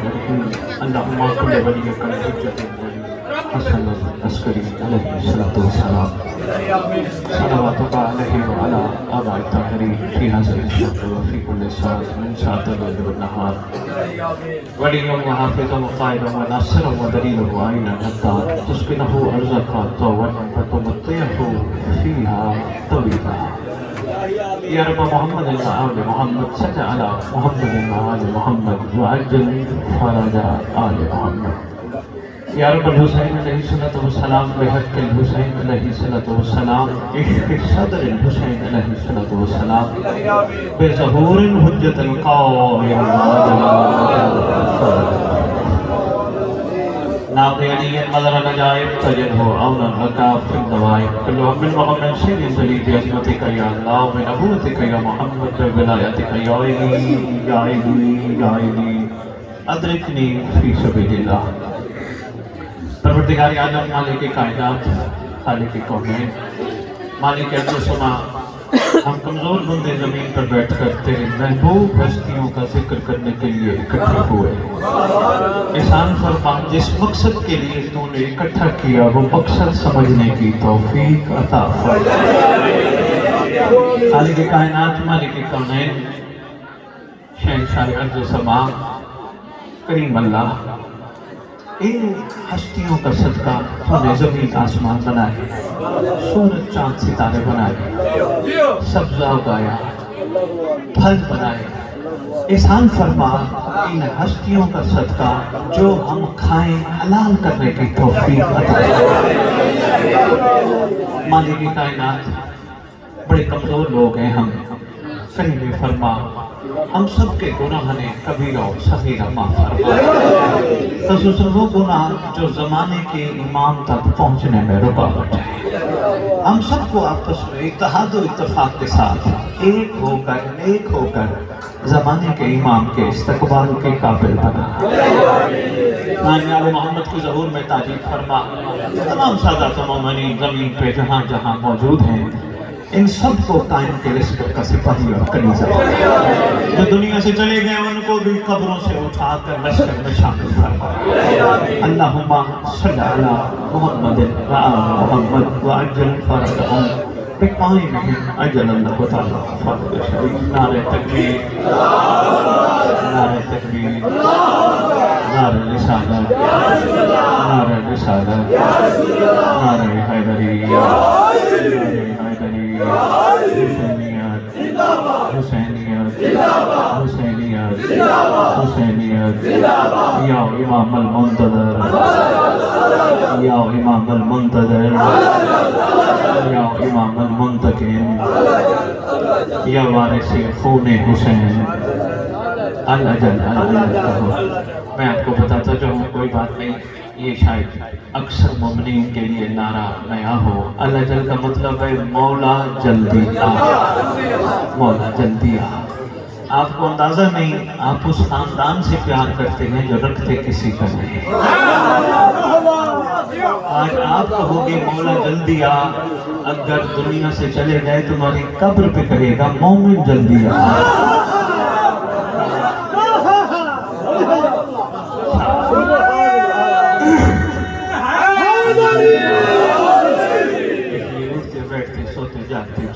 الرحيم اللهم كل وليك الحجة حسن العسكري عليه الصلاة والسلام صلواتك عليه وعلى آباء الطاهرين في هذا الشهر وفي كل ساعة من ساعة الليل والنهار وليا وحافظا وقائدا وناصرا ودليلا وعينا حتى تسكنه أرزاق طوعا وتمطيه فيها طويلا يا رب محمد وآل محمد صل على محمد وآل محمد وعجل فرج آل محمد یا رب الحسین علیہ الصلوۃ والسلام بحق الحسین علیہ الصلوۃ والسلام عشق صدر الحسین علیہ الصلوۃ والسلام بظہور حجت القائم ناظر علی مدر نجائب تجرہ اولا رکاب فی الدوائب کلو من محمد سید دلیل عظمتک یا اللہ من نبوتک یا محمد ولایتک یا علی ادرکنی فی سبیل اللہ پروردگار عالم مالک کائنات خالق کونین مالک ارض و سما ہم کمزور بندے زمین پر بیٹھ کر تیرے محبوب ہستیوں کا ذکر کرنے کے لیے اکٹھے ہوئے احسان فرما جس مقصد کے لیے تو نے اکٹھا کیا وہ مقصد سمجھنے کی توفیق عطا فرما خالق کائنات مالک کونین شہنشاہ ارض و سما کریم اللہ ان ہستیوں کا صدقہ تو نے زمین آسمان بنائے سورج چاند ستارے بنائے سبزہ اگایا پھل بنائے احسان فرما ان ہستیوں کا صدقہ جو ہم کھائیں حلال کرنے کی توفیق عطا مالک کائنات بڑے کمزور لوگ ہیں ہم کریم فرما ہم سب کے گناہ نے کبیرہ و صغیرہ معاف فرما خصوصاً وہ گناہ جو زمانے کے امام تک پہنچنے میں رکاوٹ ہے ہم سب کو آپس میں اتحاد و اتفاق کے ساتھ ایک ہو کر نیک ہو کر زمانے کے امام کے استقبال کے قابل بنا آل محمد کی ظہور میں تاجیل فرما تمام سادات و مومنین زمین پہ جہاں جہاں موجود ہیں ان سب کو قائم کے رزق کا سپاہی اور کنیزہ جو دنیا سے چلے گئے ان کو بھی قبروں سے اٹھا کر لشکر میں شامل فرما اللہم صلی علی محمد وآل محمد وعجل فرجہم بقائمہم اجل اللہ تعالی فرج شریف نعرہ تکبیر نعرہ تکبیر نعرہ رسالت نعرہ رسالت نعرہ حیدریہ حسینیت حسینیت حسینیت حسینیت یا امام المنتظر یا امام المنتظر یا امام المنتقم یا وارث خون حسین الاجل میں آپ کو بتاتا چاہوں کوئی بات نہیں یہ شاید اکثر مومنین کے لیے نعرہ نیا ہو الاجل کا مطلب ہے مولا جلدی آ مولا جلدی آ آپ کو اندازہ نہیں آپ اس خاندان سے پیار کرتے ہیں جو رکھتے کسی کا نہیں آج آپ کہو گے مولا جلدی آ اگر دنیا سے چلے گئے تمہاری قبر پہ کہے گا مومن جلدی آ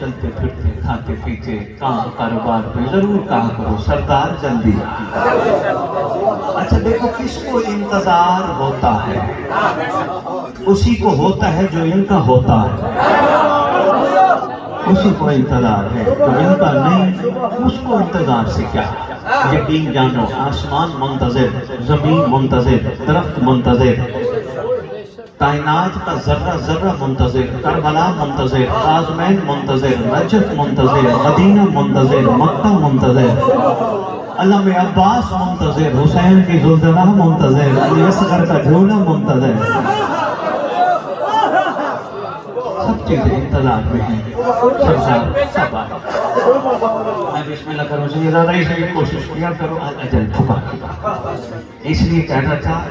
چلتے پھرتے کھاتے پیتے کام کاروبار پہ ضرور کہا کرو سردار جلدی اچھا دیکھو کس کو انتظار ہوتا ہے اسی کو ہوتا ہے جو ان کا ہوتا ہے اسی کو انتظار ہے جو ان کا نہیں اس کو انتظار سے کیا یقین جانو آسمان منتظر زمین منتظر درخت منتظر کائنات کا ذرہ ذرہ منتظر کربلا منتظر آزمین منتظر نجف منتظر مدینہ منتظر مکہ منتظر علم عباس منتظر حسین کی زلزلہ منتظر علی اصغر کا جھولا منتظر سب چیزیں انتظار میں ہیں سب آئے میں بسم اللہ کروں سے زیادہ ہی صحیح کوشش کیا کرو اجل پھکا اس لیے کہہ رہا تھا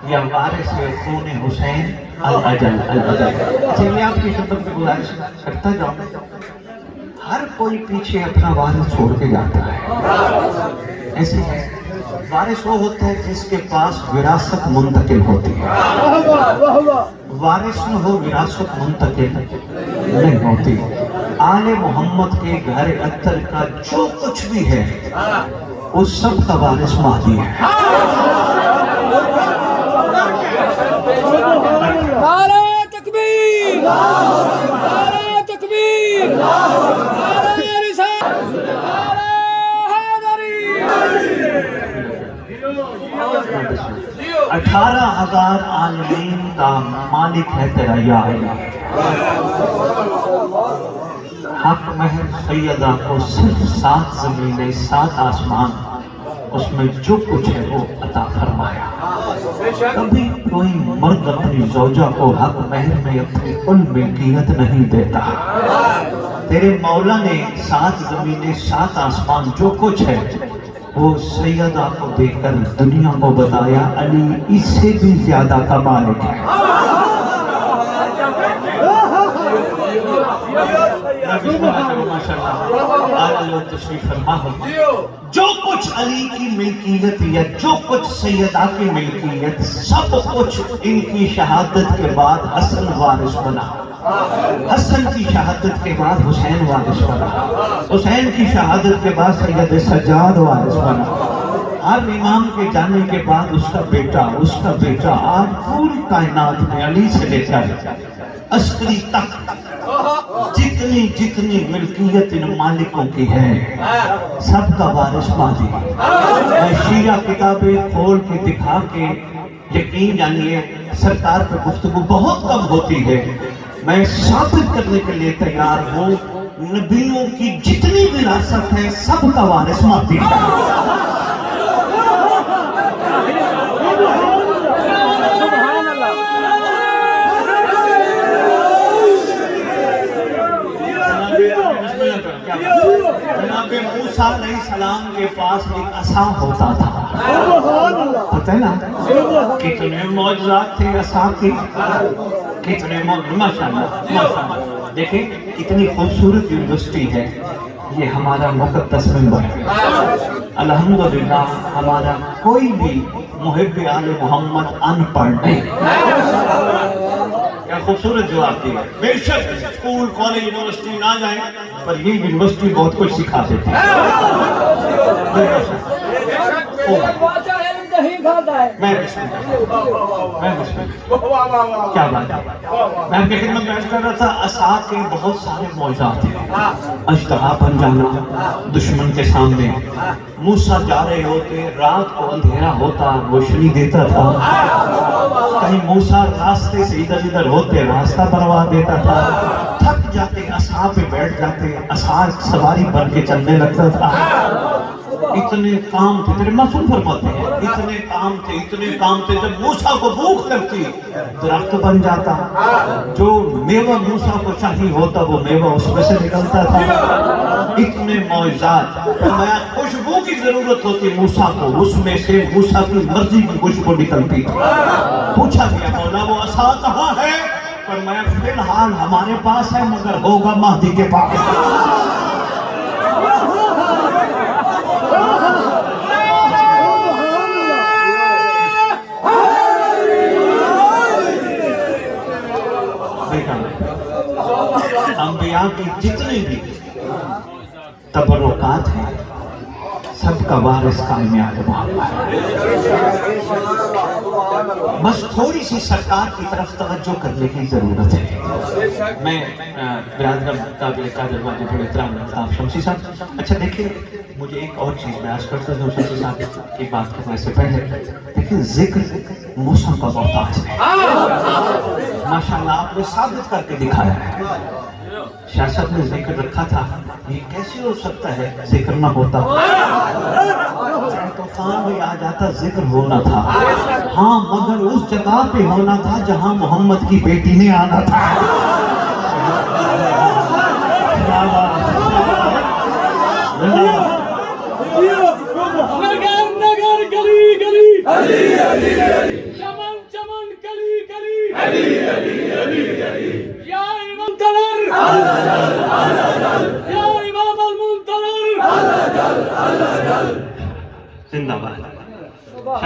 یا وارث خون حسین الاجل الاجل اچھا یہ آپ کی خدمت میں گزارش کرتا جاؤں ہر کوئی پیچھے اپنا وارث چھوڑ کے جاتا ہے ایسے ہے وارث وہ ہوتا ہے جس کے پاس وراثت منتقل ہوتی ہے. وارث نہ ہو وراثت منتقل نہیں ہوتی. آل محمد کے گھر اطہر کا جو کچھ بھی ہے اس سب کا وارث مہدی ہے. نعرہ تکبیر، نعرہ تکبیر، نعرہ رسالت، نعرہ حیدری. 18,000 عالمین کا مالک ہے تیرا یا الہ. حق مہر سیدہ کو صرف 7 زمینیں 7 آسمان اس میں جو کچھ ہے وہ عطا فرمایا. کبھی کوئی مرد اپنی زوجہ کو حق مہر میں اپنی کل ملکیت نہیں دیتا. تیرے مولا نے 7 زمینیں 7 آسمان جو کچھ ہے وہ سیدہ کو دے کر دنیا کو بتایا علی اس سے بھی زیادہ کا مالک ہے. جو کچھ علی کی ملکیت یا جو کچھ سیدہ کی ملکیت سب کچھ ان کی شہادت کے بعد حسن وارث بنا. حسن کی شہادت کے بعد حسین وارث بنا. حسین کی شہادت کے بعد سید سجاد وارث بنا. ہر امام کے جانے کے بعد اس کا بیٹا آج پوری کائنات میں علی سے لے کر عسکری تک جتنی ملکیت ان مالکوں کی ہے سب کا وارث مہدی. میں شیعہ کتابیں کھول کے دکھا کے یقین جانیے سرکار پہ گفتگو بہت کم ہوتی ہے. میں ثابت کرنے کے لیے تیار ہوں نبیوں کی جتنی وراثت ہے سب کا وارث مہدی ہے. جناب موسیٰ علیہ السلام کے پاس ایک عصا ہوتا تھا. پتہ ہے نا کتنے معجزات تھے عصا کی, کتنے ماشاءاللہ. دیکھیں کتنی خوبصورت یونیورسٹی ہے یہ ہمارا مقدس منبر ہے. الحمدللہ ہمارا کوئی بھی محب آل محمد ان پڑھ نہیں. کیا خوبصورت جواب دیا. بے شک اسکول کالج یونیورسٹی نہ جائیں پر یہ یونیورسٹی بہت کچھ سکھا دیتی ہے. میں کیا بات ہے. میں آپ کی خدمت میں عرض کر رہا تھا عصا کے بہت سارے معجزات ہیں. اژدہا بن جانا دشمن کے سامنے. موسیٰ جا رہے ہوتے رات کو اندھیرا ہوتا روشنی دیتا تھا. کہیں موسیٰ راستے سے ادھر ادھر ہوتے راستہ بنوا دیتا تھا. تھک جاتے عصا پہ بیٹھ جاتے عصا سواری بن کے چلنے لگتا تھا. اتنے کام تھے تیرے معصوم فرماتے ہیں اتنے کام تھے. جب موسیٰ کو بھوک لگتی درخت بن جاتا. جو میوہ موسیٰ کو چاہیے ہوتا وہ میوہ اس میں سے نکلتا تھا. اتنے معجزات. فرمایا خوشبو کی ضرورت ہوتی موسیٰ کو اس میں سے موسیٰ کی مرضی کی خوشبو نکلتی تھی. پوچھا گیا مولا وہ عصا کہاں ہے. فرمایا فی الحال ہمارے پاس ہے مگر ہوگا مہدی کے پاس. انبیاء کی جتنے بھی تبرکات ہیں سب کا وارث کامیاب محمد ہے. بس تھوڑی سی سرکار کی طرف توجہ کرنے کی ضرورت ہے. میں برادر قابل قادر واجب الاحترام الطاف شمسی صاحب. اچھا دیکھیں مجھے ایک اور چیز میں عرض کرتا ہوں شمسی صاحب کی بات کرنے سے پہلے. دیکھیں ذکر موسیٰ کا محتاج ہے. ماشاءاللہ آپ نے ثابت کر کے دکھایا ہے. شاہ صاحب نے ذکر رکھا تھا یہ کیسے ہو سکتا ہے ذکر نہ ہوتا. طوفان بھی آ جاتا ذکر ہونا تھا. ہاں مگر اس جگہ پہ ہونا تھا جہاں محمد کی بیٹی نے آنا تھا. نگر گلی گلی چمن چمن کلی کلی یا منتظر یا امام المنتظر زندہ باد.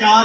4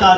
4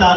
4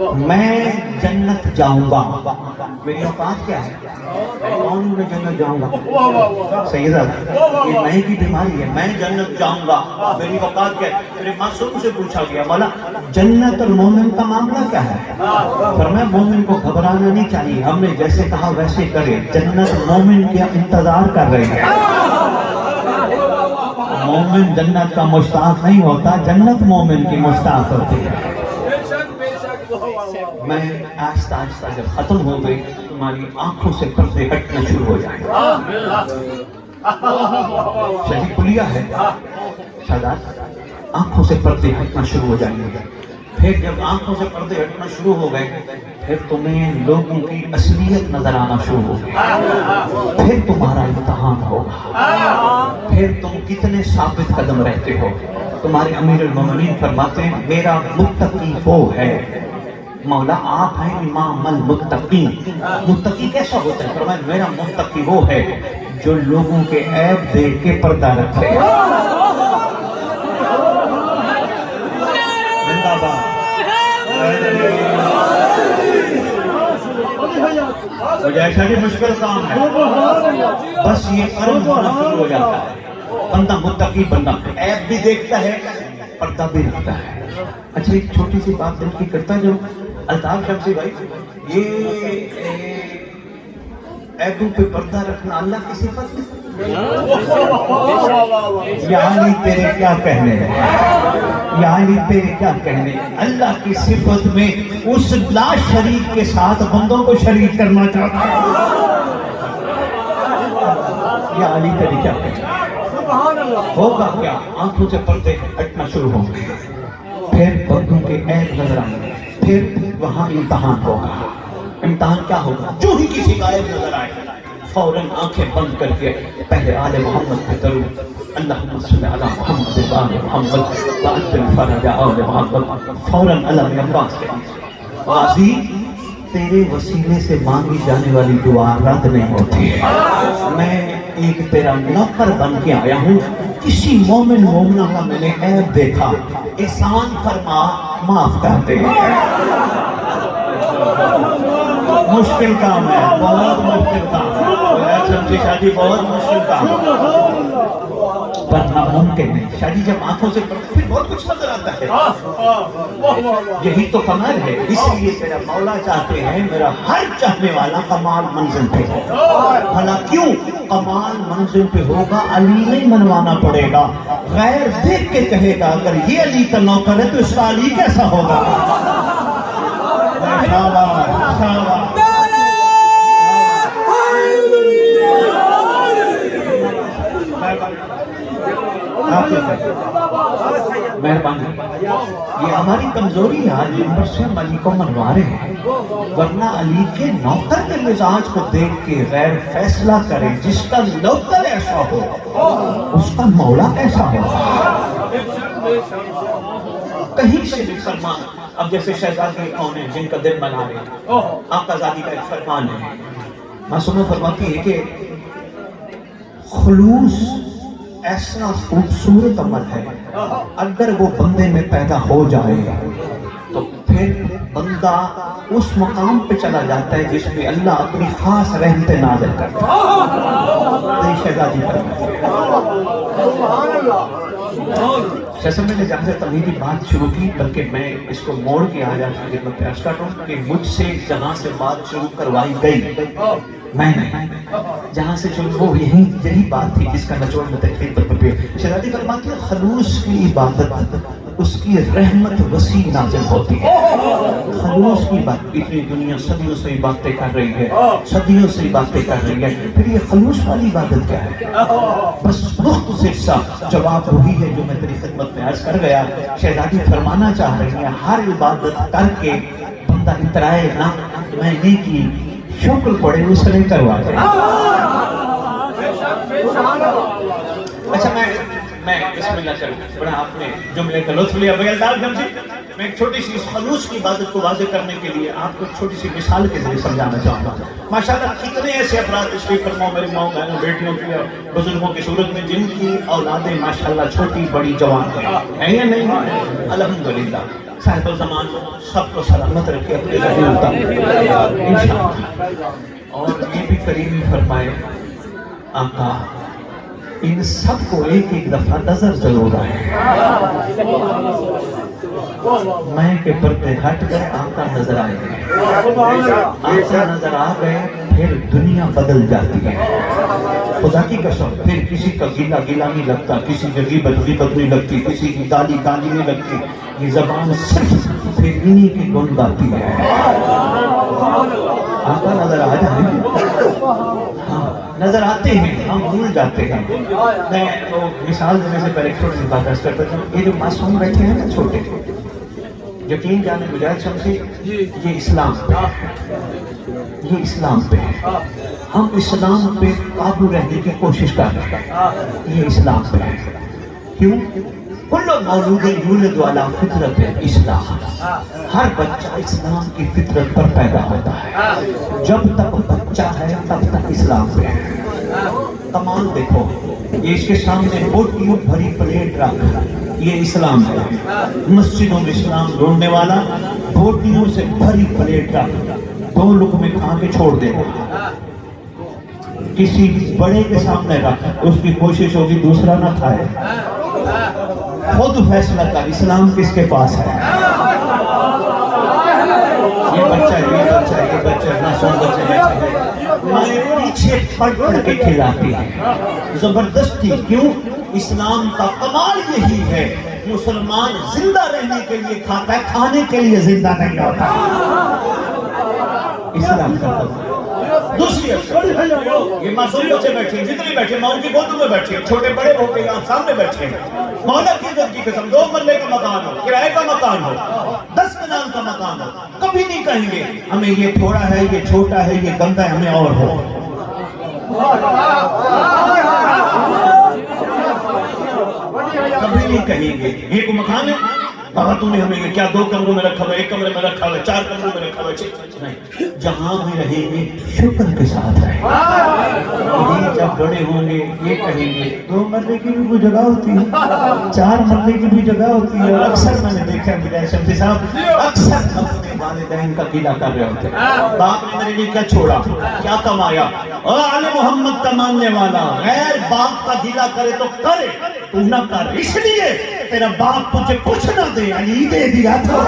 میں جنت جاؤں گا، میری اوقات کیا ہے؟ کون میں جنت جاؤں گا؟ صحیح ہے، یہ میں کی بیماری ہے، میں جنت جاؤں گا، میری اوقات کیا ہے؟ میرے معصوم سے پوچھا گیا، مولا جنت اور مومن کا معاملہ کیا ہے؟ فرمایا مومن کو گھبرانا نہیں چاہیے، ہم نے جیسے کہا ویسے کرے، جنت مومن کا انتظار کر رہی ہے۔ مومن جنت کا مشتاق نہیں ہوتا، جنت مومن کی مشتاق ہوتی ہے۔ میں آہستہ آہستہ جب ختم ہو گئی تمہاری آنکھوں سے پردے ہٹنا شروع ہو جائیں گے۔ شہید پلیا ہے شہزاد، آنکھوں سے پردے ہٹنا شروع ہو جائیں گے۔ پھر جب آنکھوں سے پردے ہٹنا شروع ہو گئے پھر تمہیں لوگوں کی اصلیت نظر آنا شروع ہو گئی، پھر تمہارا امتحان ہوگا، پھر تم کتنے ثابت قدم رہتے ہو۔ تمہارے امیر المومنین فرماتے ہیں میرا متقی وہ ہے، مولا آپ ہیں امام المتقین۔ متقی کیسا ہوتا ہے؟ فرمایا میرا متقی وہ ہے جو لوگوں کے عیب دیکھ کے پردہ رکھے۔ زندہ باد۔ مجھے ایسا بھی مشکل کام ہے، بس یہ قرض ہونا شروع ہو جاتا ہے، بندہ متقی بندہ عیب بھی دیکھتا ہے پردہ بھی رکھتا ہے۔ اچھا ایک چھوٹی سی بات دل کی کرتا ہے، جو الطاف شمسی بھائی یہ عیبوں پہ پردہ رکھنا اللہ کی صفت ہے؟ یعنی تیرے کیا کہنے ہیں، یعنی تیرے کیا کہنے ہیں؟ اللہ کی صفت میں اس لا شریک کے ساتھ بندوں کو شریک کرنا چاہتا ہے۔ یعنی تیرے کیا کہنے ہیں؟ ہوگا کیا؟ آنکھوں سے پردے ہٹنا شروع ہوں گے، پھر بندوں کے عیب نظر آئیں گے، پھر وہاں امتحان ہوگا۔ امتحان کیا ہوگا؟ جو ہی کسی کا عیب نظر آئے فوراً آنکھیں بند کر کے پہلے آل محمد پہ درود، اللہم صلی علی محمد وآل محمد وعجل فرج آل محمد، فوراً علم عباس کے غازی تیرے وسیلے سے مانگی جانے والی دعا رد نہیں ہوتی ہے۔ میں ایک تیرا نوکر بن کے آیا ہوں، کسی مومن مومنہ کا میں نے عیب دیکھا، احسان فرما معاف کر دے۔ مشکل کام ہے، بہت مشکل کام ہے، سمجھے شادی بہت مشکل کام ہے، پر ناممکن نہیں۔ شادی جب آنکھوں سے پڑھتے پھر بہت کچھ نظر آتا ہے، یہی تو کمال ہے۔ اس لیے میرا مولا چاہتے ہیں میرا ہر چاہنے والا کمال منزل پہ ہو۔ بھلا کیوں؟ کمال منزل پہ ہوگا، علی نہیں منوانا پڑے گا، غیر دیکھ کے کہے گا اگر یہ علی کا نوکر ہے تو اس کا علی کیسا ہوگا؟ مہربانی، یہ ہماری کمزوری ہے، آج عمر سے ہم علی کو منوا رہے ہیں، ورنہ علی کے نوکر کے مزاج کو دیکھ کے غیر فیصلہ کرے جس کا نوکر ایسا ہو اس کا مولا ایسا ہو۔ کہیں سے بھی فرمان، اب جیسے شہزادی کون ہیں جن کا دل بنا رہے ہیں، آقا زادی کا ایک فرمان ہے، معصومہ فرماتی ہے کہ خلوص ایسا خوبصورت عمل ہے اگر وہ بندے میں پیدا ہو جائے تو پھر بندہ اس مقام پہ چلا جاتا ہے جس میں اللہ اپنی خاص رحمت نازل کرتا ہے۔ شہزادی فرماتی ہے، جیسے میں نے جہاں سے تمہیدی بات شروع کی، بلکہ میں اس کو موڑ کے آ جاتا ہوں خدمت پیش کرتا ہوں کہ مجھ سے جہاں سے بات شروع کروائی گئی میں نہیں، جہاں سے شروع وہ یہی بات تھی جس کا نچوڑ میں تحقیق پر پہ شہزادی فرماتی ہے خلوص کی عبادت اس کی رحمت وسیع نازل ہوتی ہے۔ خلوص کی بات، اتنی دنیا صدیوں سے باتیں کر رہی ہے، صدیوں سے باتیں کر رہی ہے، پھر یہ خلوص والی عبادت کیا ہے؟ بس مختصر سا جواب وہی ہے جو میں تیری خدمت میں عرض کر گیا۔ شہزادی فرمانا چاہ رہی ہیں ہر عبادت کر کے بندہ اترائے نہ میں نے کی، شکر پڑے اس نے کروا دے۔ اچھا میں میں بسم اللہ کروں. بڑا آپ نے جملے کا لطف لیا. بغیر دار جمشی میں ایک چھوٹی سی اس خلوص کی عبادت کو واضح کرنے کے لیے آپ کو چھوٹی سی مثال کے ذریعے سمجھانا چاہوں گا. ماشاءاللہ کتنے ایسے افراد تشریف فرماؤ میرے ماؤں بہنوں بیٹیوں کی اور بزرگوں کی صورت میں جن کی اولادیں ماشاءاللہ چھوٹی بڑی جوان ہیں یا نہیں ہیں؟ الحمدللہ صاحب الزمان سب کو سلامت رکھے اپنے ذریعے انشاءاللہ. اور یہ بھی کریم فرمائے آقا ان سب کو ایک ایک دفعہ نظر ضرور آئے. میں کے پردے ہٹ گئے آقا نظر آئے گئے. آقا نظر آ گئے پھر دنیا بدل جاتی ہے. خدا کی قسم پھر کسی کا گیلا گیلا نہیں لگتا, کسی کی غیبت غیبت نہیں لگتی, کسی کی گالی گالی نہیں لگتی. یہ زبان صرف پھر انہی کی گن گاتی ہے. آقا نظر آ جائیں, ہاں نظر آتے ہیں, ہم بھول جاتے ہیں. میں تو مثال دینے سے پہلے چھوٹی سی بات عرض کرتا ہوں. یہ جو معصوم بیٹھے ہیں نا چھوٹے, یقین جانے مجاہد شمسی, یہ اسلام پہ, یہ اسلام پہ, ہم اسلام پہ قابو رہنے کی کوشش کر رہے ہیں. یہ اسلام پہ کیوں؟ کل مولود یولد علی فطرت اصلاح, ہر بچہ اسلام کی فطرت پر پیدا ہوتا ہے. جب تک بچہ ہے تب تک اسلام پہ ہے. کمال دیکھو, یہ اس کے سامنے بوٹیوں بھری پلیٹ رکھ, یہ اسلام ہے. مسجدوں میں اسلام ڈھونڈنے والا بوٹیوں سے بھری پلیٹ رکھ, 2 لقمے کھا کے چھوڑ دے. کسی بڑے کے سامنے رکھ, اس کی کوشش ہوگی دوسرا نہ کھائے. خود فیصلہ کر اسلام کس کے پاس ہے. یہ بچہ یہ بچہ یہ بچہ نہ سن بچے میں پیچھے پڑ پڑ کے کھلاتی ہے زبردستی. کیوں؟ اسلام کا کمال یہی ہے, مسلمان زندہ رہنے کے لیے کھاتا ہے, کھانے کے لیے زندہ نہیں ہوتا. اسلام کا کمال. دوسری یہ معصوم بچے بیٹھے ہیں, جتنے بیٹھے ہیں ماں کی گودوں میں بیٹھے ہیں, چھوٹے بڑے ہوتے ہیں سامنے بیٹھے ہیں. مولا کی عزت کی قسم 2 مرلے کا مکان ہو, کرائے کا مکان ہو, 10 کنال کا مکان ہو, کبھی نہیں کہیں گے ہمیں یہ تھوڑا ہے, یہ چھوٹا ہے, یہ گندا ہے, ہمیں اور ہو. کبھی نہیں کہیں گے یہ کوئی مکان ہے بابا تو نے ہمیں کیا 2 کمروں میں رکھا ہوا, 1 کمرے میں رکھا ہوا, 4 کمروں میں رکھا ہوا. نہیں, جہاں بھی رہیں گے شکر کے ساتھ رہیں. جب بڑے ہوں گے یہ کہیں گے 2 مرلے کی بھی کوئی جگہ ہوتی ہے, 4 مرلے کی بھی جگہ ہوتی ہے. اور اکثر میں نے دیکھا مجاہد شمسی صاحب اکثر اپنے والدین کا گیلا کر رہے ہوتے ہیں. باپ نے میرے لیے کیا چھوڑا, کیا کمایا, آل محمد کا ماننے والا غیر باپ کا گیلا کرے تو کرے, تو نہ کر. اس لیے تیرا باپ تجھے کچھ نہ دے, علی دے دیا تھا.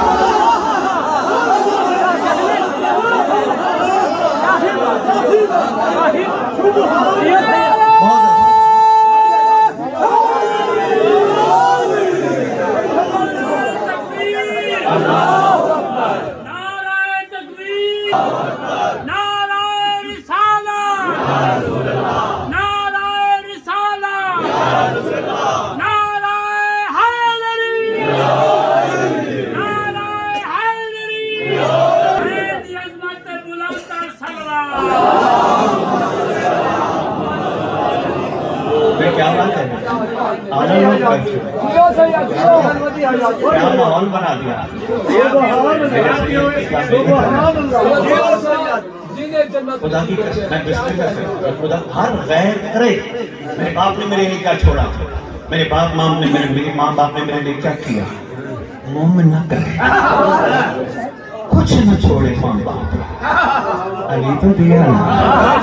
کیا بات ہے, کیا ماحول بنا دیا. خدا کی خدا ہر غیر کرے. میرے باپ نے میرے لیے کیا چھوڑا, میرے باپ ماں نے میرے ماں باپ نے میرے لیے کیا کیا. مومن نہ کرے, کچھ نہ چھوڑے ماں باپ. علی تو دیا نا,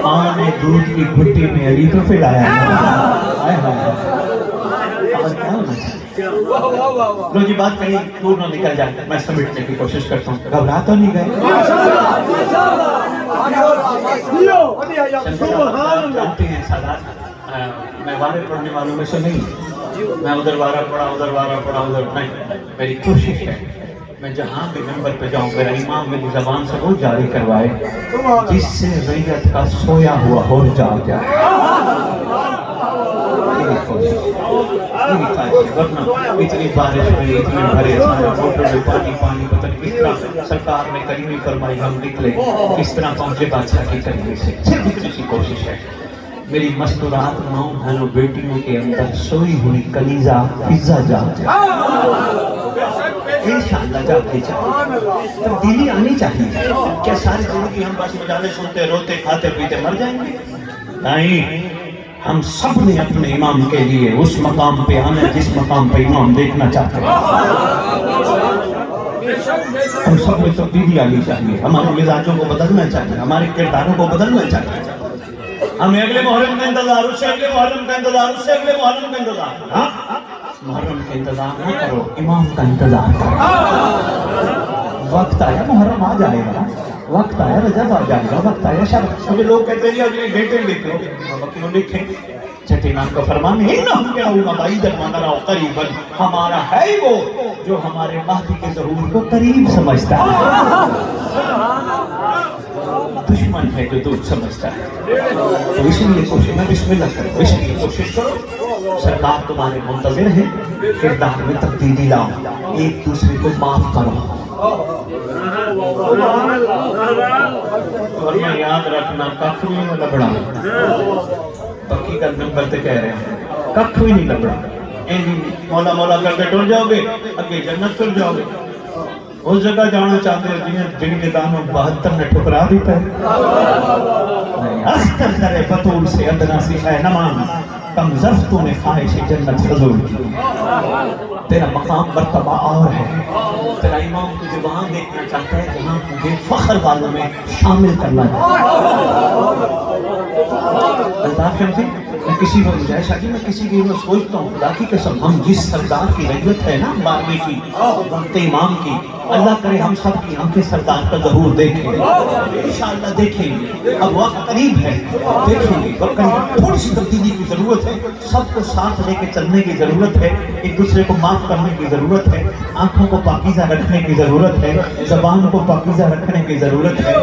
ماں نے دودھ کی گھٹی میں علی تو پلایا نا. لو جی بات کہیں دور نہ نکل جائے, میں سمیٹنے کی کوشش کرتا ہوں. گھبرا تو نہیں گئے؟ جانتے ہیں سادات, میں وارے پڑھنے والوں میں سے نہیں, میں ادھر وارہ پڑھا ادھر وارہ پڑھا ادھر نہیں. میری کوشش ہے میں جہاں بھی ممبر پہ جاؤں میرا امام میری زبان سے وہ جاری کروائے جس سے ریت کا سویا ہوا ہو جاگ جائے. اتنی بارش ہوئی, اتنے بھرے موٹر میں پانی پانی, پتہ نہیں کس طرح سرکار نے کریمی فرمائی ہم نکلے, کس طرح پہنچے بادشاہ کی کریمی سے. صرف اتنی سی کوشش ہے. میری مستورات ماؤں بہنوں بیٹیوں کے اندر سوئی ہوئی کلیزہ فضا جاگ جائے انشاءاللہ جاگتے چاہیے تبدیلی آنی چاہیے کیا ساری زندگی ہم بس مجالے سنتے روتے کھاتے پیتے مر جائیں گے نہیں ہم سب نے اپنے امام کے لیے اس مقام پہ آنا جس مقام پہ امام دیکھنا چاہتے ہیں ہم سب میں تبدیلی آنی چاہیے ہمارے مزاجوں کو بدلنا چاہیے ہمارے کرداروں کو بدلنا چاہیے ہمیں اگلے محرم کا انتظار اس سے اگلے محرم کا انتظار اس سے اگلے محرم کا انتظار محرم کا انتظار نہ کرو امام کا انتظار کرو وقت آیا محرم آ جائے گا وقت آیا رجب آ جائے گا وقت آیا شب مجھے لوگ کہتے ہیں اگلے ڈیٹیں لکھ لو کیوں لکھیں چھٹے امام کا فرمان ہے ہمارا ہے وہ جو ہمارے مہدی کے ظہور کو قریب سمجھتا ہے دشمن ہے جو دور سمجھتا ہے تو اس لیے کوشش میں بسم اللہ کرو اس لیے کوشش کرو سرکار تمہارے منتظر ہیں کردار میں تبدیلی لاؤ ایک دوسرے کو معاف کرو ورنہ یاد رکھنا کخ بھی نہیں لبڑا بکی کا نمبر تے کہہ رہے ہیں کخ بھی نہیں لبڑا مولا مولا کر کے ٹر جاؤ گے اگے جنت چل جاؤ گے اس جگہ جانا چاہتے ہیں جن کے دانوں 72 نے ٹھکرا دی پہ استر کرے بطول سے ادنا سی ہے نمان کم زفتوں نے خواہش جنت حضور کی تیرا مقام مرتبہ اور ہے تیرا امام تجھے وہاں دیکھنا چاہتا ہے جہاں تجھے فخر والوں میں شامل کرنا ہے الطاف شمسی میں کسی کو مجھے شاکی میں کسی کی میں سوچتا ہوں خدا کی قسم ہم جس سردار کی رجوت ہے نا بارنے کی وقت امام کی اللہ کرے ہم سب کی ہم کے سردار کا ظہور دیکھیں گے انشاءاللہ دیکھیں گے اب وقت قریب ہے دیکھیں گے وقت قریب تھوڑی سی تبدیلی کی ضرورت ہے سب کو ساتھ لے کے چلنے کی ضرورت ہے ایک دوسرے کو معاف کرنے کی ضرورت ہے آنکھوں کو پاکیزہ رکھنے کی ضرورت ہے زبان کو پاکیزہ رکھنے کی ضرورت ہے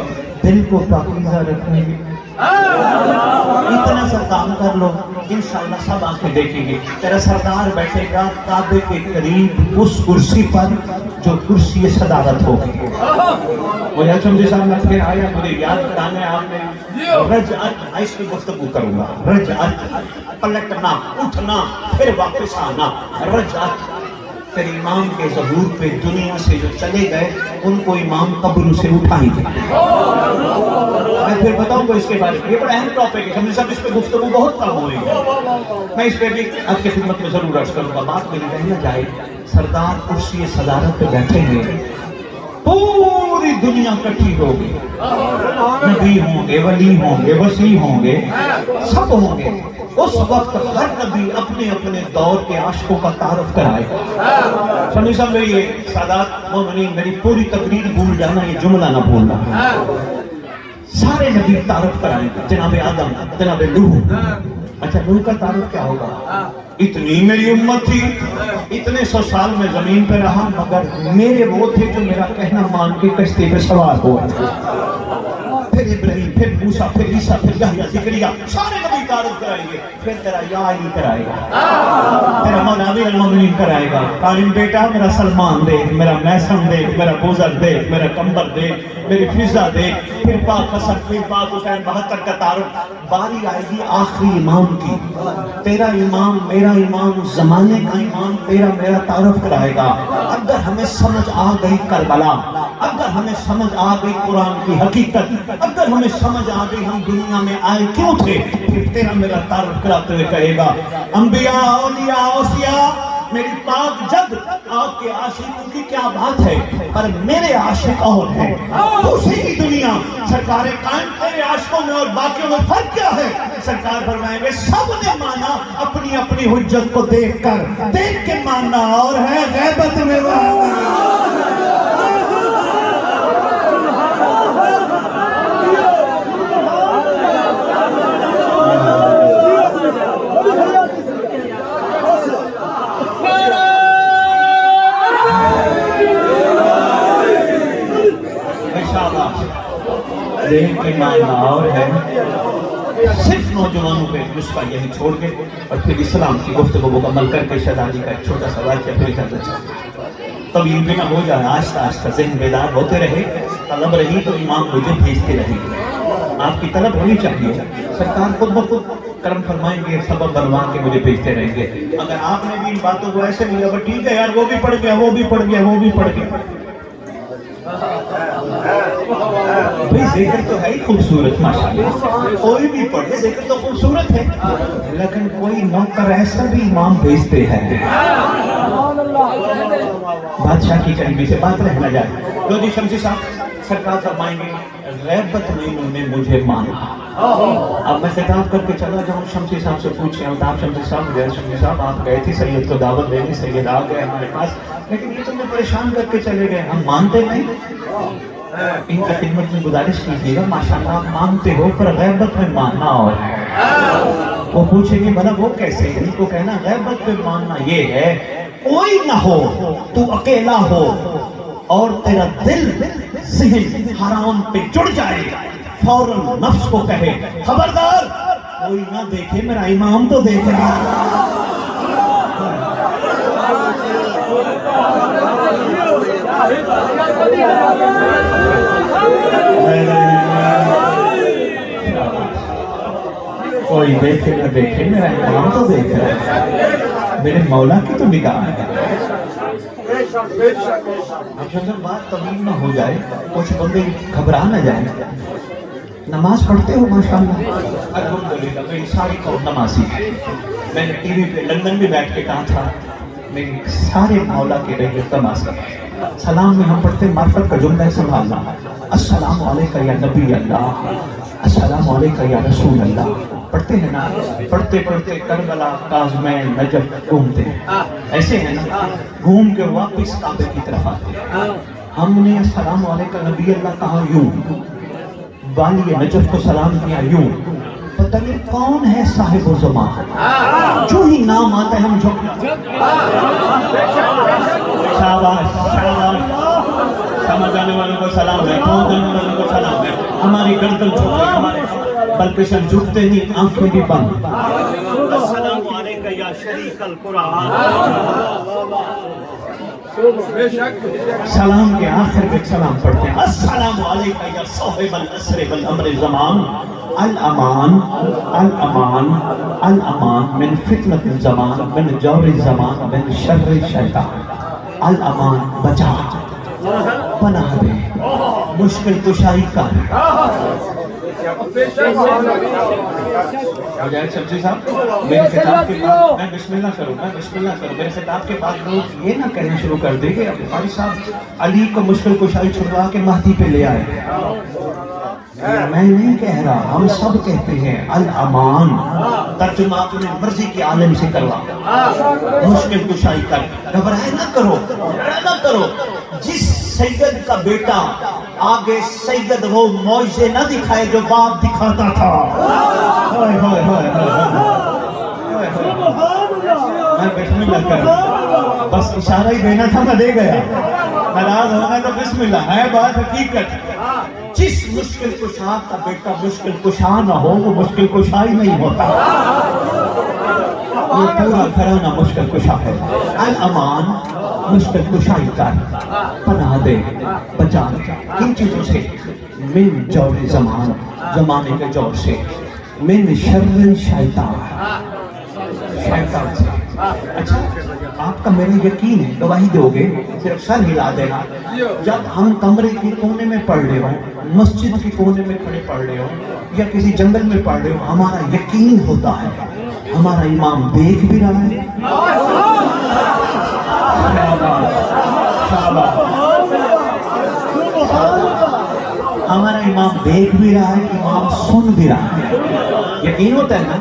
دل کو پاکیزہ رکھنے کی اتنا سا کام کر لو انشاءاللہ سب آنکھیں دیکھیں گے تیرا سردار بیٹھے گا کعبے کے قریب اس کرسی پر جو کرسی صدارت ہوگی مجھے شمسی صاحب میں پھر آیا مجھے یاد کرانا ہے آپ نے رجعت اس کی گفتگو کروں گا رجعت پلٹنا اٹھنا پھر واپس آنا رجعت پھر امام کے ظہور پہ دنیا سے جو چلے گئے ان کو امام قبر سے اٹھائیں گے میں پھر بتاؤں گا اس کے بارے میں یہ بڑا اہم ٹاپک ہے ہم سب اس پہ گفتگو بہت کم ہوئی ہے میں اس پہ بھی آپ کی خدمت میں ضرور عرض کروں گا بات میری رہ نہ جائے سردار کرسی صدارت پہ بیٹھیں گے پوری دنیا کٹھی ہوگی نبی ہوں گے ولی ہوں گے وسیع ہوں گے سب ہوں گے اس وقت ہر نبی اپنے اپنے دور کے عاشقوں کا تعارف کرائے گا سنی سب یہ سادات مومنین میری پوری تقریر بھول جانا یہ جملہ نہ بھولنا سارے نبی تعارف کرائیں گے جناب آدم جناب نوح اچھا نوح کا تعارف کیا ہوگا اتنی میری امت تھی اتنے 100 سال میں زمین پہ رہا مگر میرے وہ تھے جو میرا کہنا مان کے کشتی پہ سوار ہوا پھر ابراہیم پھر موسیٰ پھر عیسیٰ پھر یحییٰ زکریا سارے نبی تعارف کرائیں گے پھر تیرا یا علی کرائے گا تیرا مولا امیر المومنین کرائے گا قائم بیٹا میرا سلمان دیکھ میرا میسم دیکھ میرا بوزر دیکھ میرا کمبر دیکھ میری فضا دیکھ پھر پاک قسم پھر پاک حسین 72 کا تعارف باری آئے گی آخری امام کی تیرا امام میرا امام زمانے کا امام تیرا میرا تعارف کرائے گا اگر ہمیں سمجھ آ گئی کربلا اگر ہمیں سمجھ آ گئی قرآن کی حقیقت اگر ہمیں سمجھ آ گئی ہم دنیا میں آئے کیوں تھے پھر تیرا میرا تعارف کراتے ہوئے کہے گا انبیاء اولیاء اوصیاء میری پاک جد آپ کے عاشقوں کی کیا بات ہے پر میرے عاشق اور ہیں دوسری کی دنیا سرکار قائم تیرے عاشقوں میں اور باقیوں میں فرق کیا ہے سرکار فرمائیں گے سب نے مانا اپنی اپنی حجت کو دیکھ کے ماننا اور ہے غیبت میں دیکھ کے ماننا اور ہے صرف نوجوانوں پہ نسخہ یہی چھوڑ کے اور پھر اسلام کی گفتگو مکمل کر کے شہزادی کا ایک چھوٹا سا واقعہ پھر کرنا چاہتا ہوں طویل بھی نہ ہو جائے آہستہ آہستہ ذہن بیدار ہوتے رہے طلب رہی تو امام مجھے بھیجتے رہے آپ کی طلب ہونی چاہیے. سرکار خود بخود کرم فرمائیں گے, سبب بنوا کے مجھے بھیجتے رہیں گے. اگر آپ نے بھی ان باتوں کو ایسے لیا ٹھیک ہے یار, وہ بھی پڑھ گیا, وہ بھی پڑھ گیا, وہ بھی پڑھ گیا. بھئی ذکر تو ہے ہی خوبصورت ماشاءاللہ, کوئی بھی پڑھے ذکر تو خوبصورت ہے, لیکن کوئی نوکر ایسا بھی امام بھیجتے ہیں. بادشاہ کی قریبی سے بات رہ نہ جائے. لو جی شمسی صاحب, سرکار فرمائیں گے غیبت میں انہوں نے مجھے مانا. اب میں خطاب کر کے چلا جاؤں, شمسی صاحب سے پوچھیں, آپ شمسی صاحب گئے, شمسی صاحب آپ گئے تھے سید کو دعوت دینی, سید آ گئے ہمارے پاس, لیکن یہ تم نے پریشان کر کے چلے گئے, ہم مانتے نہیں. ان کی خدمت میں گزارش کیجیے گا, ماشاءاللہ آپ مانتے ہو پر غیبت میں ماننا اور ہے. وہ پوچھیں گے بھلا وہ کیسے, ان کو کہنا غیبت میں ماننا یہ ہے کوئی نہ ہو, تو اکیلا ہو اور تیرا دل ذہن حرام پہ جڑ جائے, فوراً نفس کو کہے خبردار کوئی نہ دیکھے, میرا امام تو دیکھ رہا ہے. کوئی دیکھے نہ دیکھے, میرا امام تو دیکھ رہا ہے, میرے مولا کی تو نگاہ ہے. اب اگر بات طویل نہ ہو جائے, کچھ بندے گھبرا نہ جائیں. نماز پڑھتے ہو ماشاءاللہ؟ الحمدللہ میری ساری قوم نمازی ہے. میں نے ٹی وی پہ لندن میں بیٹھ کے کہا تھا میری سارے مولا کے رہے نماز کا. سلام میں ہم پڑھتے معرفت کا جملہ ہے سنبھالنا, السلام علیکہ یا نبی اللہ, السلام علیکہ یا رسول اللہ. پڑھتے ہیں نا, پڑھتے پڑھتے کربلا, کاظمین, نجف گھومتے ہیں, ایسے ہیں نا, گھوم کے واپس کعبے کی طرف آتے. ہم نے السلام علیکہ نبی اللہ کہا یوں, والی نجف کو سلام کیا یوں. پتہ نہیں کون ہے صاحب و زمان, جو ہی نام آتا ہے ہم جھک. شاباش شاباش, سمجھ آنے والوں کو سلام ہے, کھود آنے والوں کو سلام ہے. ہماری گردن جھک گئی, ہمارے بلکہ سر جھکتے نہیں, آنکھیں بھی بند. السلام علیکہ یا شریک القرآن. سلام کے آخر میں سلام پڑھتے ہیں, السلام علیکہ یا صاحب العصر والامر زمان, الامان الامان الامان من فتنة الزمان, من جور الزمان, من شر الشیطان. الامان بچا, پناہ دے, مشکل کشائی کر. شمسی صاحب میرے خطاب کے بعد میں بسم اللہ کروں, میرے خطاب کے بعد لوگ یہ نہ کہنا شروع کر دیں کہ بھائی صاحب علی کو مشکل کشائی چھڑوا کے مہدی پہ لے آئے. میں نہیں کہہ رہا, ہم سب کہتے ہیں الامان. ترجمہ اپنے مرضی کے عالم سے کروا, مشکل کشائی کر. گھبرائے نہ کرو, نہ کرو. جس سید کا بیٹا آگے سید وہ معجزے نہ دکھائے جو باپ دکھاتا تھا. میں بسم اللہ کر, بس اشارہ ہی دینا تھا, میں دے گیا. ناراض ہونا تو بسم اللہ ہے, بات حقیقت. جس مشکل کشا کا بیٹا مشکل کشا نہ ہو وہ مشکل کشا ہی نہیں ہوتا. یہ پورا گھرانہ مشکل کشا ہے. الامان مشکل کشائی کر, پناہ دے, بچا. کن چیزوں سے؟ من جور زمان, زمانے کے جور سے. من شر شیطان, شیطان سے. اچھا آپ کا میرا یقین ہے, گواہی دو گے, صرف سر ہلا دینا. جب ہم کمرے کے کونے میں پڑھ رہے ہوں, مسجد کے کونے میں کھڑے پڑھ رہے ہوں, یا کسی جنگل میں پڑھ رہے ہوں, ہمارا یقین ہوتا ہے ہمارا امام دیکھ بھی رہا ہے. ہمارا امام دیکھ بھی رہا ہے, امام سن بھی رہا ہے. یقین ہوتا ہے نا.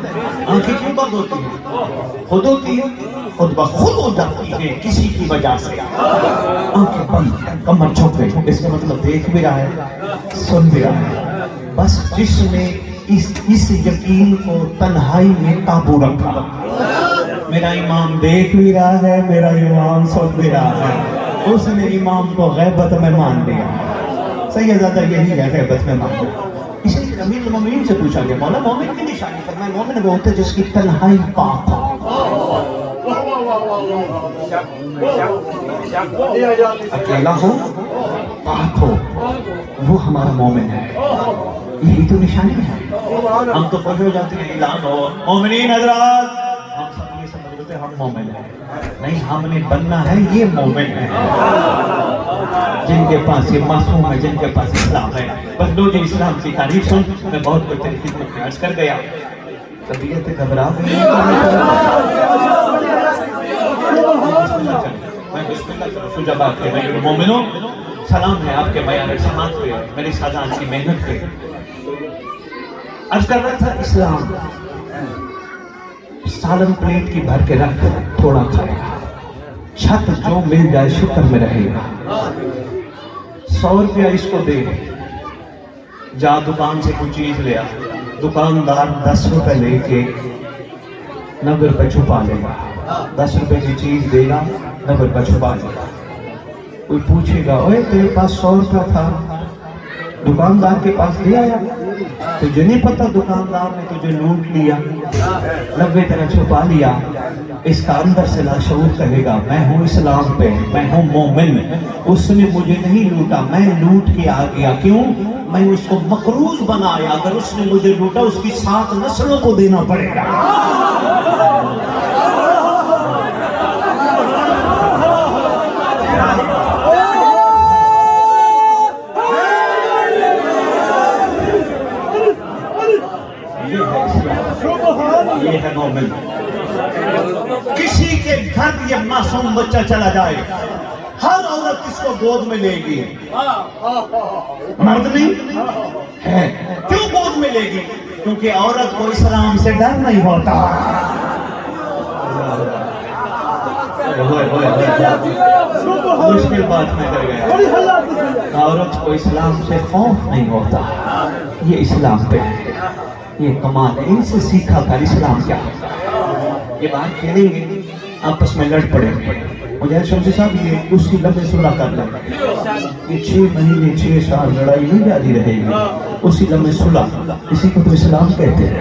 آنکھیں کیوں بند ہوتی ہیں؟ خود ہوتی ہے, خود بخود ہو جاتی ہے کسی کی وجہ سے. آنکھیں بند, کمر جھک گئی, اس کا مطلب دیکھ بھی رہا ہے, سن بھی رہا ہے. بس جس نے اس یقین کو تنہائی میں قابو رکھا, میرا امام دیکھ بھی رہا ہے, میرا امام سن بھی رہا ہے, اس نے امام کو غیبت میں مان لیا. سیدزادہ یہی ہے غیبت میں مان لیا. اسی لیے امیر المومنین سے پوچھا گیا, مولا مومن کی نشانی فرمائے, مومن وہ ہوتا ہے جس کی تنہائی پاک ہو. اکیلا ہو, پاک ہو, وہ ہمارا مومن ہے. یہی تو نشانی ہے. ہم تو خوش ہو جاتے ہیں اعلان ہو مومنین حضرات, ہم سب یہ سمجھ لیتے ہیں ہم مومن ہیں. نہیں, ہم نے بننا ہے یہ مومن ہے جن کے پاس یہ معصوم ہے, جن کے پاس اسلام ہے. بس دو جو اسلام کی تعریف سن, میں بہت کوئی تنقید میں عرض کر گیا. طبیعت گھبرا گئی, میں بسم اللہ کروں سجا بات ہے. میں مومنوں سلام ہے آپ کے بیان سماعت پہ, میری سازان کی محنت پہ. عرض کر رہا تھا اسلام سالن پلیٹ کی بھر کے رکھ, تھوڑا کھائے گا, چھت جو مل جائے شکر میں رہے گا. 100 روپیہ اس کو دے, جا دکان سے کوئی چیز لیا, دکاندار 10 روپے لے کے 90 روپے چھپا لے گا. 10 روپے کی چیز دے گا, 90 روپے چھپا لے گا. کوئی پوچھے گا اوے تیرے پاس 100 روپے تھا, دکاندار کے پاس دے آیا, تجھے نہیں پتا دکاندار نے تجھے لوٹ لیا, 90 طرح چھپا لیا. اس کا اندر سے لاشعور کہے گا میں ہوں اسلام پہ, میں ہوں مومن, اس نے مجھے نہیں لوٹا, میں لوٹ کے آ گیا. کیوں؟ میں اس کو مقروض بنایا, اگر اس نے مجھے لوٹا اس کی 7 نسلوں کو دینا پڑے گا. یہ ہے مومن. کسی کے گھر یہ معصوم بچہ چلا جائے, ہر عورت اس کو گود میں لے گی. مرد نہیں ہے, کیوں گود میں لے گی؟ کیونکہ عورت کو اسلام سے ڈر نہیں ہوتا. مشکل بات میں کر گیا. عورت کو اسلام سے خوف نہیں ہوتا. یہ اسلام پہ ہے, یہ کمال ہے. ان سے سیکھا کر اسلام کیا ہے. یہ بات کھیلیں گے, آپس میں لڑ پڑیں گے. مجھے شمسی صاحب یہ اس کی لمبے صلح کر لیں, یہ 6 مہینے 6 سال لڑائی نہیں جاری رہے گی, اسی لمبے صلح, اسی کو تو اسلام کہتے ہیں.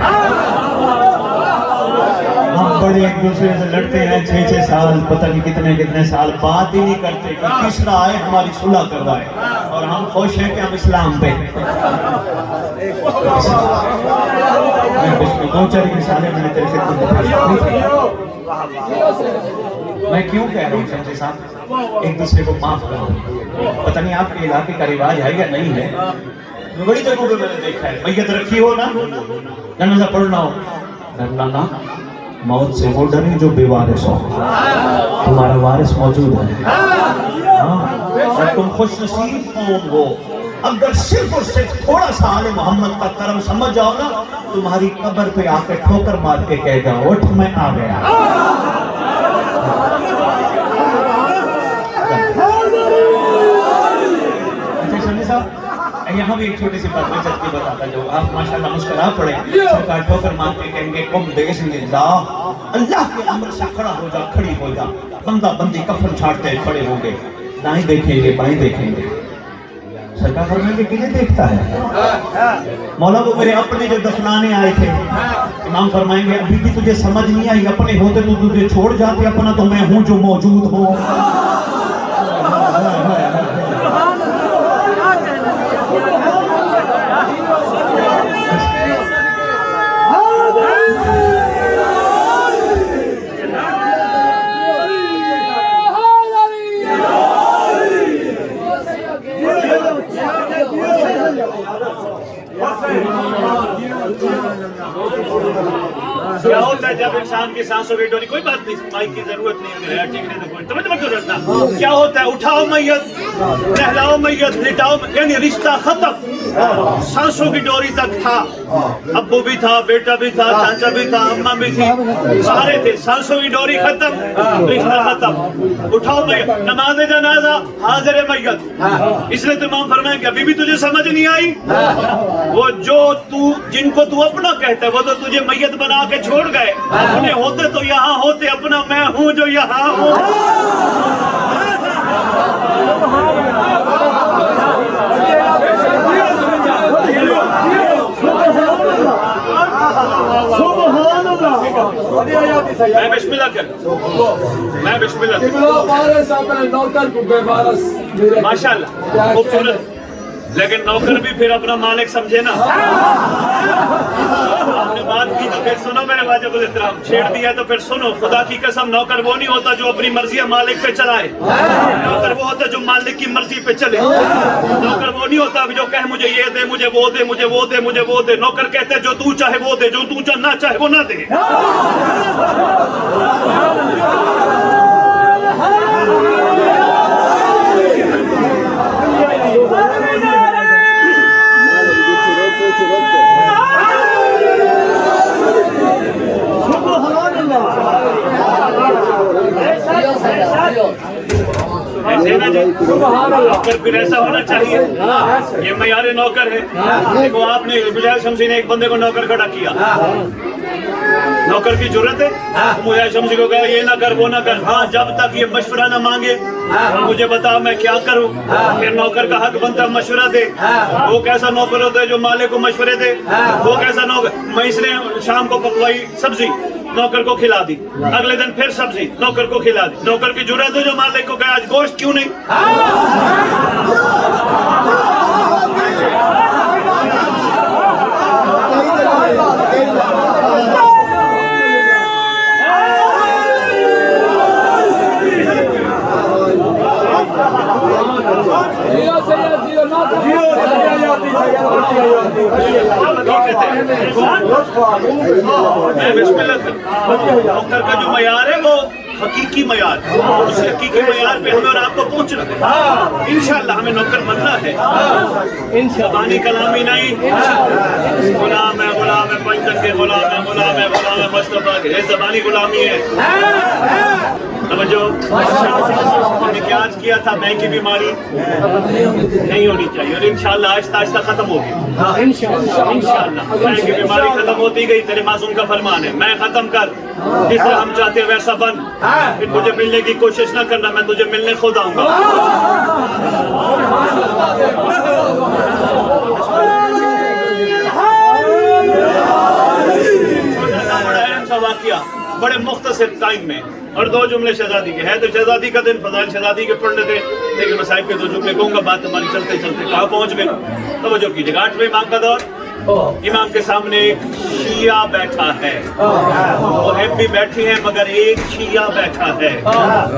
ہم بڑے ایک دوسرے سے لڑتے ہیں 6 سال, پتہ نہیں کتنے سال, بات ہی نہیں کرتے. تیسرا آئے ہماری صلح کر رہا ہے اور ہم خوش ہیں کہ ہم اسلام پہ. دو چار مثالیں میں نے تیرے خدمت میں کیوں کہہ رہا ہوں شمسی صاحب, ایک دوسرے کو معاف کرو. پتہ نہیں آپ کے علاقے کا رواج ہے یا نہیں ہے, بڑی جگہوں پہ میں نے دیکھا ہے میت رکھی ہو نا, جنازہ پڑھنا ہو, ڈرنا نہ, موت سے وہ ڈرے جو بے وارث ہو. تمہارا وارث موجود ہے, اور تم خوش نصیب قوم ہو. اگر صرف اور صرف تھوڑا سا آل محمد کا کرم سمجھ جاؤ نا, تمہاری قبر پہ آ کے ٹھوکر مار کے کہے گا اٹھ میں آ گیا. اچھا شمی صاحب, یہاں بھی ایک چھوٹی سی بات میں چل کے بتاتا جو آپ ماشاءاللہ مسکرا پڑے. سرکار ٹھوکر مار کے کہیں گے کم بسم اللہ, اللہ کے امر سے کھڑا ہو جا, کھڑی ہو جا. بندہ بندی کفن چھاڑتے کھڑے ہوں گے, دائیں دیکھیں گے بائیں دیکھیں گے. سرکار فرمائیں گے کنہیں دیکھتا ہے؟ مولا وہ میرے اپنے جو دفنانے آئے تھے. امام فرمائیں گے ابھی بھی تجھے سمجھ نہیں آئی, اپنے ہوتے تو تجھے چھوڑ جاتے, اپنا تو میں ہوں جو موجود ہوں. کیا ہوتا ہے جب انسان کی سانسوں کی ڈوری, کوئی بات نہیں, مائک کی ضرورت نہیں ہے, ٹھیک نہیں, توجہ رکھنا. کیا ہوتا ہے, اٹھاؤ میت, نہلاؤ میت, لٹاؤ, یعنی رشتہ ختم. سانسوں کی ڈوری تک تھا, ابو بھی تھا, بیٹا بھی تھا, چاچا بھی تھا, اماں بھی تھی, سارے تھے. سانسوں کی ڈوری ختم, رشتہ ختم. اٹھاؤ میت, نماز جنازہ, حاضر میت. اس لیے تو امام فرمائیں کہ ابھی بھی تجھے سمجھ نہیں آئی. وہ جو تو جن کو تو اپنا کہتا ہے وہ تو تجھے میت بنا کے چھوڑ گئے, اپنے ہوتے تو یہاں ہوتے, اپنا میں ہوں جو یہاں ہوں. میں بسم اللہ کر, میں بسم اللہ کر. ماشاء اللہ خوبصورت. لیکن نوکر بھی پھر اپنا مالک سمجھے نا. آپ نے بات کی تو پھر سنو میرے واجب الاحترام. چھیڑ دیا تو پھر سنو. خدا کی قسم نوکر وہ نہیں ہوتا جو اپنی مرضی مالک پہ چلائے. نوکر وہ ہوتا جو مالک کی مرضی پہ چلے. نوکر وہ نہیں ہوتا جو کہے مجھے یہ دے, مجھے وہ دے, مجھے وہ دے, مجھے وہ دے. نوکر کہتے ہیں جو تو چاہے وہ دے, جو تو نہ چاہے وہ نہ دے. نوکر پھر ایسا ہونا چاہیے. یہ معیار نوکر ہے. دیکھو آپ نے مجاہد شمسی نے ایک بندے کو نوکر کھڑا کیا. نوکر کی ضرورت ہے. مجاہد شمسی کو کہا یہ نہ کر وہ نہ کر. ہاں جب تک یہ مشورہ نہ مانگے مجھے بتا میں کیا کروں. پھر نوکر کا حق بنتا مشورہ دے. وہ کیسا نوکر ہوتا ہے جو مالک کو مشورے دے. وہ کیسا نوکر. میں اس نے شام کو پکوائی سبزی نوکر کو کھلا دی. اگلے دن پھر سبزی نوکر کو کھلا دی. نوکر کی ضرورت ہے جو مالک کو کہا آج گوشت کیوں نہیں. نوکر کا جو معیار ہے وہ حقیقی معیار ہے. اس حقیقی معیار پہ ہمیں اور آپ کو پہنچنا ہے. انشاءاللہ ہمیں نوکر بننا ہے. زبانی کلامی نہیں. غلام ہے غلام ہے پنجتن کے غلام ہے غلام ہے غلام ہے مصطفیٰ کے. زبانی غلامی ہے. توجہ. ہم نے کیا عرض کیا تھا بینک کی بیماری نہیں ہونی چاہیے اور انشاءاللہ آہستہ آہستہ ختم ہوگی. انشاءاللہ بینک کی بیماری ختم ہوتی گئی. تیرے معصوم کا فرمان ہے میں ختم کر جس طرح ہم چاہتے ہیں ویسا بن. پھر مجھے ملنے کی کوشش نہ کرنا. میں تجھے ملنے خود آؤں گا. بڑا اہم سا واقعہ بڑے مختصر ٹائم میں اور 2 جملے شہزادی کے. ہے تو شہزادی کا دن, فضائل شہزادی کے پڑھنے تھے لیکن میں صاحب کے 2 جملے کہوں گا. بات ہماری چلتے چلتے کہاں پہنچ گئے. توجہ کیجیے. 8ویں امام کا دور. امام کے سامنے ایک شیعہ بیٹھا ہے. محبی بیٹھی ہیں مگر ایک شیعہ بیٹھا ہے.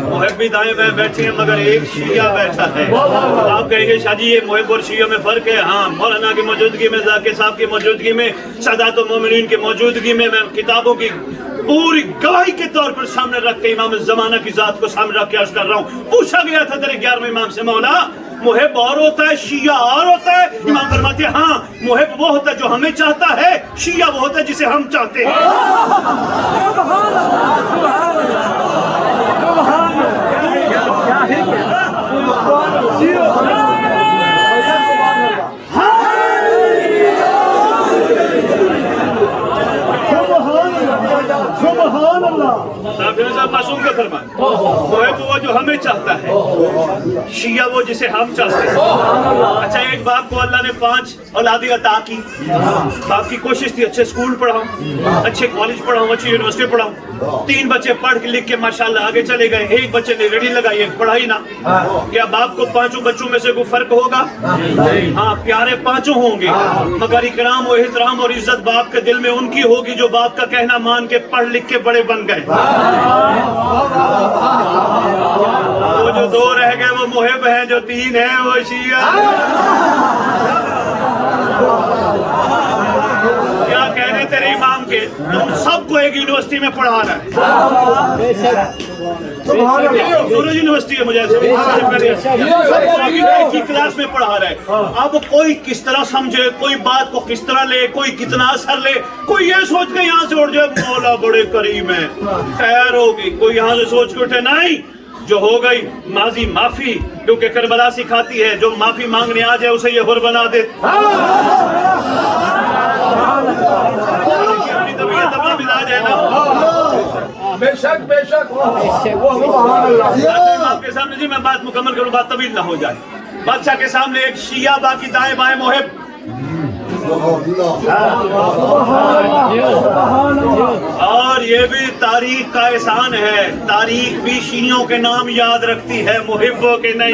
محبی دائیں بائیں بیٹھی ہیں مگر ایک شیعہ بیٹھا ہے. آپ کہیں گے شاہ جی یہ محب اور شیعہ میں فرق ہے. ہاں مولانا کی موجودگی میں, ذاکر صاحب کی موجودگی میں, سادات المومنین کی موجودگی میں کتابوں کی پوری گواہی کے طور پر سامنے رکھ کے امام زمانہ کی ذات کو سامنے رکھ کے عرض کر رہا ہوں. پوچھا گیا تھا تیرے 11ویں امام سے مولا محب اور ہوتا ہے شیعہ اور ہوتا ہے. امام فرماتے ہیں ہاں محب وہ ہوتا ہے جو ہمیں چاہتا ہے, شیعہ وہ ہوتا ہے جسے ہم چاہتے ہیں. معصوم کا فرمان محب وہ جو ہمیں چاہتا ہے, شیعہ وہ جسے ہم چاہتے ہیں. اچھا ایک باپ کو اللہ نے 5 اولادیں عطا کی. باپ کی کوشش تھی اچھے اسکول پڑھاؤں, اچھے کالج پڑھاؤں, اچھی یونیورسٹی پڑھاؤں. 3 بچے پڑھ کے لکھ کے ماشاءاللہ آگے چلے گئے. ایک بچے نے ریڈی لگائی, ایک پڑھائی نہ. کیا باپ کو 5 بچوں میں سے کوئی فرق ہوگا؟ ہاں پیارے 5 ہوں گے مگر اکرام و احترام اور عزت باپ کے دل میں ان کی ہوگی جو باپ کا کہنا مان کے پڑھ لکھ کے بڑے بن گئے. وہ جو 2 رہ گئے وہ محب ہیں, جو 3 ہیں وہ شیعہ. کیا کہنے تیرے امام کے, تم سب کو ایک یونیورسٹی میں پڑھا رہا ہے. سورج یونیورسٹی ہے, مجھے ایک ہی کلاس میں پڑھا رہا ہے. اب کوئی کس طرح سمجھے, کوئی بات کو کس طرح لے, کوئی کتنا اثر لے. کوئی یہ سوچ کے یہاں سے اٹھ جائے مولا بڑے کریم ہے خیر ہوگی. کوئی یہاں سے سوچ کے اٹھے نہیں, جو ہو گئی ماضی معافی, کیونکہ کربلا سکھاتی ہے جو معافی مانگنے آ جائے اسے یہ حر بنا دے. بے شک بے شک. آپ کے سامنے جی میں بات مکمل کروں, بات طویل نہ ہو جائے. بادشاہ کے سامنے ایک شیعہ, باقی دائیں بائیں محب. اور یہ بھی تاریخ کا احسان ہے, تاریخ بھی شیعوں کے نام یاد رکھتی ہے, محبوں کے نہیں.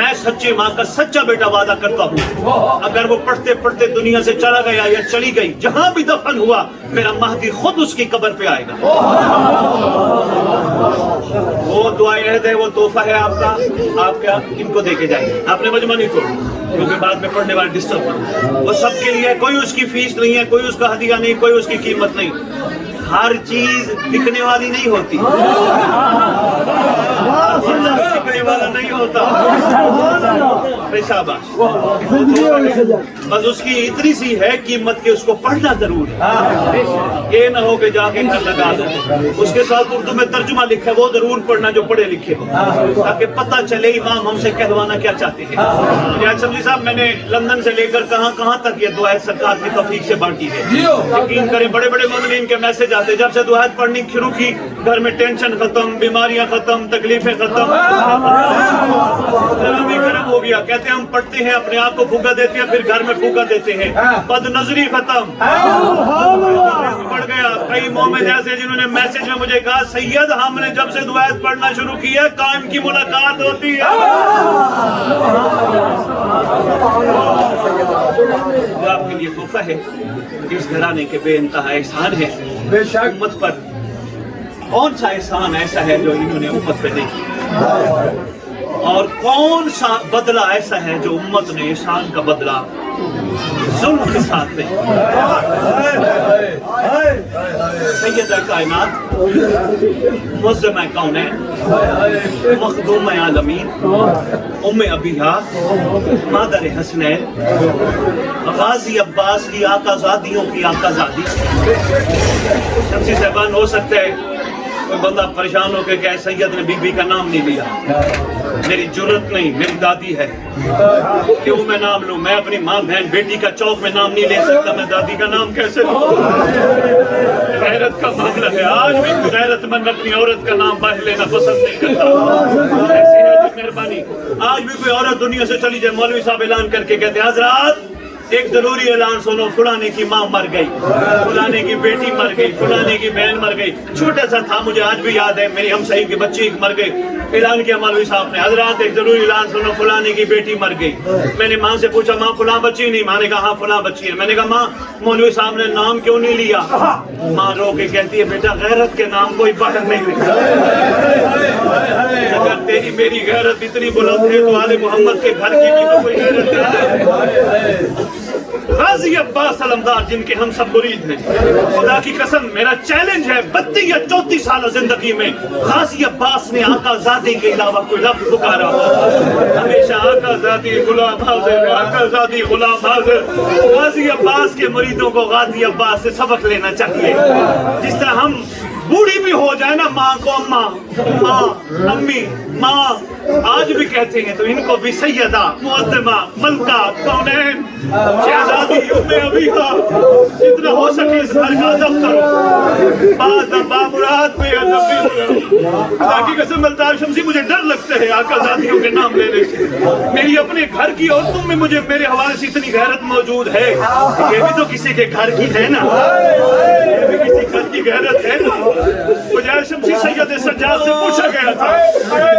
میں سچی ماں کا سچا بیٹا وعدہ کرتا ہوں اگر وہ پڑھتے پڑھتے دنیا سے چلا گیا یا چلی گئی جہاں بھی دفن ہوا میرا مہدی خود اس کی قبر پہ آئے گا وہ دعا عہد ہے وہ تحفہ ہے آپ کا آپ کیا ان کو دے کے جائیے آپ نے مجمع نہیں توڑا کیونکہ بعد میں پڑھنے والے ڈسٹرب کریں وہ سب کے لیے کوئی اس کی فیس نہیں ہے کوئی اس کا ہدیہ نہیں کوئی اس کی قیمت نہیں ہر چیز دکھنے والی نہیں ہوتی دکھنے والا نہیں ہوتا شاباش بس اس کی اتنی سی ہے قیمت کہ اس کو پڑھنا ضرور ہے یہ نہ ہو کہ جا کے گھر لگا دو اس کے ساتھ اردو میں ترجمہ لکھا ہے وہ ضرور پڑھنا جو پڑھے لکھے ہو تاکہ پتہ چلے امام ہم سے کہلوانا کیا چاہتے ہیں ریاض سمجھی صاحب میں نے لندن سے لے کر کہاں تک یہ دعائیں سرکار کی توفیق سے بانٹی ہے یقین کریں بڑے بڑے مومنین کے میسج آتے جب سے دعائیں پڑھنی شروع کی گھر میں ٹینشن ختم بیماریاں ختم تکلیفیں ختم گرم ہو گیا کہتے ہیں ہم پڑھتے ہیں اپنے آپ کو پھوکا دیتے ہیں پھر گھر میں پھوکا دیتے ہیں بد نظری ختم پڑھ گیا کئی مومن ایسے جنہوں نے میسج میں مجھے کہا سید ہم نے جب سے دعائیں پڑھنا شروع کی ہے قائم کی ملاقات ہوتی ہے آپ کے لیے تحفہ ہے اس گھرانے کے بے انتہا احسان ہے امت پر کون سا احسان ایسا ہے جو انہوں نے امت پہ دیکھی اور کون سا بدلہ ایسا ہے جو امت نے احسان کا بدلہ ظلم کے ساتھ دے سیدہ کائنات معظمہ کونین مخدومہ عالمین ام ابیہا مادر حسنین غازی عباس کی آقا زادیوں کی آقا زادی شمسی صاحبان ہو سکتا ہے کوئی بندہ پریشان ہو کے کہ سید نے بی بی کا نام نہیں لیا میری جرت نہیں میری دادی ہے کیوں میں نام لوں میں اپنی ماں بہن بیٹی کا چوک میں نام نہیں لے سکتا میں دادی کا نام کیسے لوں غیرت کا معاملہ ہے آج بھی غیرت مند اپنی عورت کا نام باہر لینا پسند نہیں کرتا ایسی ہے جو مہربانی آج بھی کوئی عورت دنیا سے چلی جائے مولوی صاحب اعلان کر کے کہتے ہیں حضرات ایک ضروری اعلان سنو فلانے کی ماں مر گئی فلانے کی بیٹی مر گئی فلانے کی بہن مر گئی چھوٹا سا تھا مجھے آج بھی یاد ہے میری ہمسائی کی بچی مر گئی اعلان کیا مولوی صاحب نے حضرات ایک ضروری اعلان سنو فلانے کی بیٹی مر گئی میں نے ماں سے پوچھا ماں فلاں بچی نہیں ماں نے کہا ہاں فلاں بچی ہے میں نے کہا ماں مولوی صاحب نے نام کیوں نہیں لیا ماں رو کے کہتی ہے بیٹا غیرت کے نام کوئی باہر نہیں لکھا اگر تیری میری غیرت اتنی بلند ہے تو آل محمد کے گھر کی بھی تو کوئی غیرت ہے غازی عباس علمدار جن کے ہم سب مرید ہیں خدا کی قسم میرا چیلنج ہے 32 یا 34 سالہ زندگی میں غازی عباس نے آقا زادی کے علاوہ کوئی لفظ پکارا ہمیشہ آقا زادی غلام حاضر آقا زادی غلام حاضر غازی عباس کے مریدوں کو غازی عباس سے سبق لینا چاہیے جس طرح ہم بوڑھی بھی ہو جائے نا ماں کو اماں ماں امی ماں آج بھی کہتے ہیں تو ان کو بھی سیدہ معظمہ ملکہ کونین شہزادی ام ابیہا جتنا ہو سکے اس گھر کا ادب کرو بعض بامراد پہ ادب بھی خدا کی قسم الطاف شمسی مجھے ڈر لگتا ہے آقا زادیوں کے نام لینے سے میری اپنے گھر کی عورتوں میں مجھے میرے حوالے سے اتنی غیرت موجود ہے یہ بھی تو کسی کے گھر کی ہے نا یہ بھی کسی گھر کی غیرت ہے نا مجھے شمسی سید سجاد سے پوچھا گیا تھا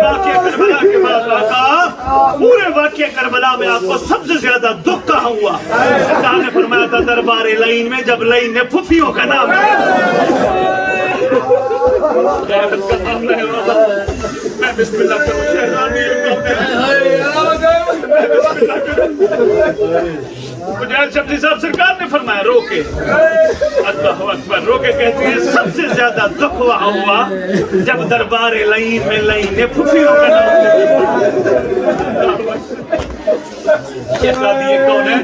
واقعہ کربلا کے بعد آقا پورے واقعہ کربلا میں آپ کو سب سے زیادہ دکھ کہاں ہوا سرکار نے فرمایا تھا دربار لعین میں جب لعین نے پھوپھیوں کا نام غیرت کا معاملہ ہے میں بسم اللہ کروں شہزادی میں بسم اللہ کروں مجاہد شمسی صاحب سرکار نے فرمایا رو کے اللہ اکبر رو کے کہتے ہیں سب سے زیادہ دکھ وہاں ہوا جب دربار لعین میں لعین نے پھوپھیوں کا نام شہزادی یہ کون ہے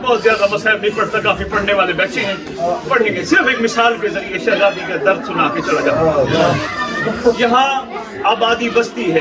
بہت زیادہ مصائب نہیں پڑھتا کافی پڑھنے والے بیٹھے ہیں پڑھیں گے صرف ایک مثال کے ذریعے شہزادی کا درد سنا کے چلا جاتا یہاں آبادی بستی ہے